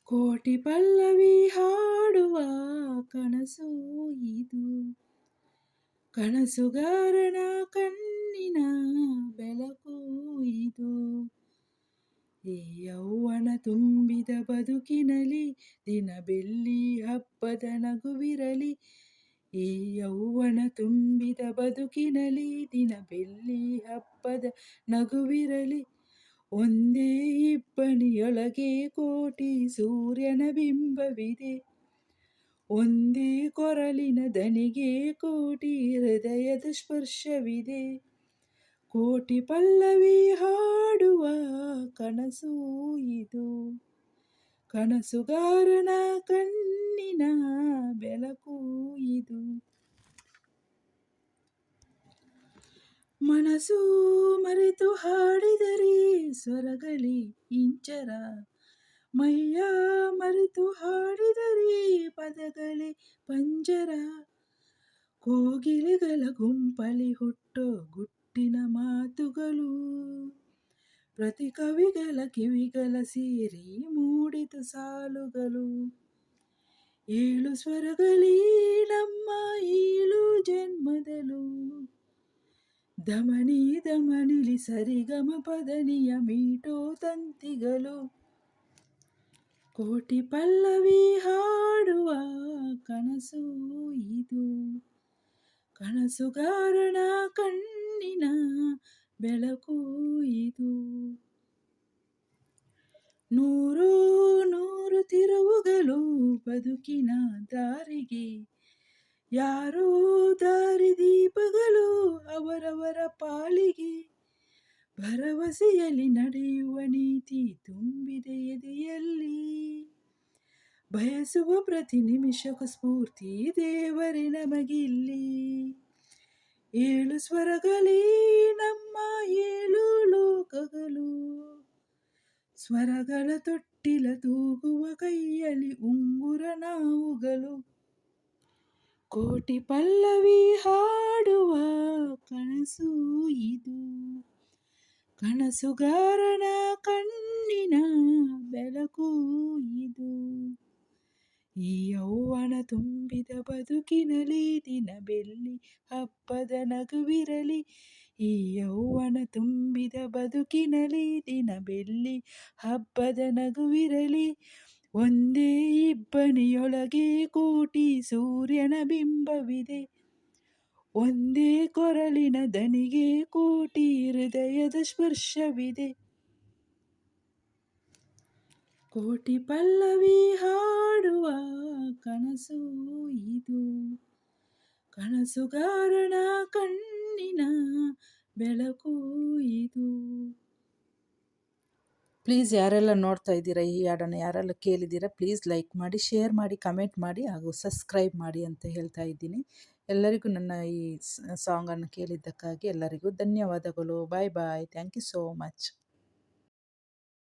ಕೋಟಿ ಪಲ್ಲವಿ ಹಾಡುವ ಕನಸು ಇದು, ಕನಸುಗಾರನ ಕಣ್ಣಿನ ಬೆಳಕು ಇದು. ಈ ಯೌವನ ತುಂಬಿದ ಬದುಕಿನಲಿ ದಿನ ಬೆಳ್ಳಿ ಹಬ್ಬದ ನಗುವಿರಲಿ. ಈ ಯೌವನ ತುಂಬಿದ ಬದುಕಿನಲಿ ದಿನ ಬೆಳ್ಳಿ ಹಬ್ಬದ ನಗುವಿರಲಿ. ಒಂದೇ ಇಬ್ಬನಿಯೊಳಗೆ ಕೋಟಿ ಸೂರ್ಯನ ಬಿಂಬವಿದೆ. ಒಂದೇ ಕೊರಳಿನ ದನಿಗೆ ಕೋಟಿ ಹೃದಯದ ಸ್ಪರ್ಶವಿದೆ. ಕೋಟಿ ಪಲ್ಲವಿ ಹಾಡುವ ಕನಸು ಇದು, ಕನಸುಗಾರನ ಕಣ್ಣಿನ ಬೆಳಕು ಇದು. ಮನಸ್ಸು ಮರೆತು ಹಾಡಿದರೆ ಸ್ವರಗಳಿ ಇಂಚರ, ಮೈಯ ಮರೆತು ಹಾಡಿದರೆ ಪದಗಳೇ ಪಂಜರ. ಕೋಗಿಲೆಗಳ ಗುಂಪಲಿ ಹುಟ್ಟೋ ಗುಟ್ಟಿನ ಮಾತುಗಳು, ಪ್ರತಿ ಕವಿಗಳ ಕಿವಿಗಳ ಸೇರಿ ಮೂಡಿದ ಸಾಲುಗಳು. ಏಳು ಸ್ವರಗಳೇ ನಮ್ಮ ಏಳು ಜನ್ಮದಲು, ಧಮನಿ ಧಮನಿಲಿ ಸರಿಗಮ ಪದನಿಯ ಮೀಟೋ ತಂತಿಗಳು. ಕೋಟಿ ಪಲ್ಲವಿ ಹಾಡುವ ಕನಸು ಇದು, ಕನಸುಗಾರನ ಕಣ್ಣಿನ ಬೆಳಕು ಇದು. ನೂರು ನೂರು ತಿರುವುಗಳು ಬದುಕಿನ ದಾರಿಗೆ, ಯಾರೋ ದಾರಿದೀಪಗಳು ಅವರವರ ಪಾಲಿಗೆ. ಭರವಸೆಯಲ್ಲಿ ನಡೆಯುವ ನೀತಿ ತುಂಬಿದೆ ಎದೆಯಲ್ಲಿ, ಬಯಸುವ ಪ್ರತಿ ನಿಮಿಷಕ್ಕೂ ಸ್ಫೂರ್ತಿ ದೇವರೇ ನಮಗಿಲ್ಲಿ. ಏಳು ಸ್ವರಗಳೇ ನಮ್ಮ ಏಳು ಲೋಕಗಳು, ಸ್ವರಗಳ ತೊಟ್ಟಿಲ ತೂಗುವ ಕೈಯಲ್ಲಿ ಉಂಗುರ ನಾವುಗಳು. ಕೋಟಿ ಪಲ್ಲವಿ ಹಾಡುವ ಕನಸು ಇದು, ಕನಸುಗಾರನ ಕಣ್ಣಿನ ಬೆಳಕು ಇದು. ಈ ಯೌವನ ತುಂಬಿದ ಬದುಕಿನಲಿ ದಿನ ಬೆಳ್ಳಿ ಹಬ್ಬದ ನಗುವಿರಲಿ. ಈ ಯೌವನ ತುಂಬಿದ ಬದುಕಿನಲಿ ದಿನ ಬೆಳ್ಳಿ ಹಬ್ಬದ ನಗುವಿರಲಿ. ಒಂದೇ ಇಬ್ಬನಿಯೊಳಗೆ ಕೋಟಿ ಸೂರ್ಯನ ಬಿಂಬವಿದೆ. ಒಂದೇ ಕೊರಳಿನ ದನಿಗೆ ಕೋಟಿ ಹೃದಯದ ಸ್ಪರ್ಶವಿದೆ. ಕೋಟಿ ಪಲ್ಲವಿ ಹಾಡುವ ಕನಸು ಇದು, ಕನಸುಗಾರನ ಕಣ್ಣಿನ ಬೆಳಕು ಇದು. ಪ್ಲೀಸ್ ಯಾರೆಲ್ಲ ನೋಡ್ತಾ ಇದ್ದೀರಾ, ಈ ಹಾಡನ್ನು ಯಾರೆಲ್ಲ ಕೇಳಿದ್ದೀರಾ, ಪ್ಲೀಸ್ ಲೈಕ್ ಮಾಡಿ, ಶೇರ್ ಮಾಡಿ, ಕಮೆಂಟ್ ಮಾಡಿ ಹಾಗೂ ಸಬ್ಸ್ಕ್ರೈಬ್ ಮಾಡಿ ಅಂತ ಹೇಳ್ತಾ ಇದ್ದೀನಿ. ಎಲ್ಲರಿಗೂ ನನ್ನ ಈ ಸಾಂಗನ್ನು ಕೇಳಿದ್ದಕ್ಕಾಗಿ ಎಲ್ಲರಿಗೂ ಧನ್ಯವಾದಗಳು. Bye bye. Thank you so much.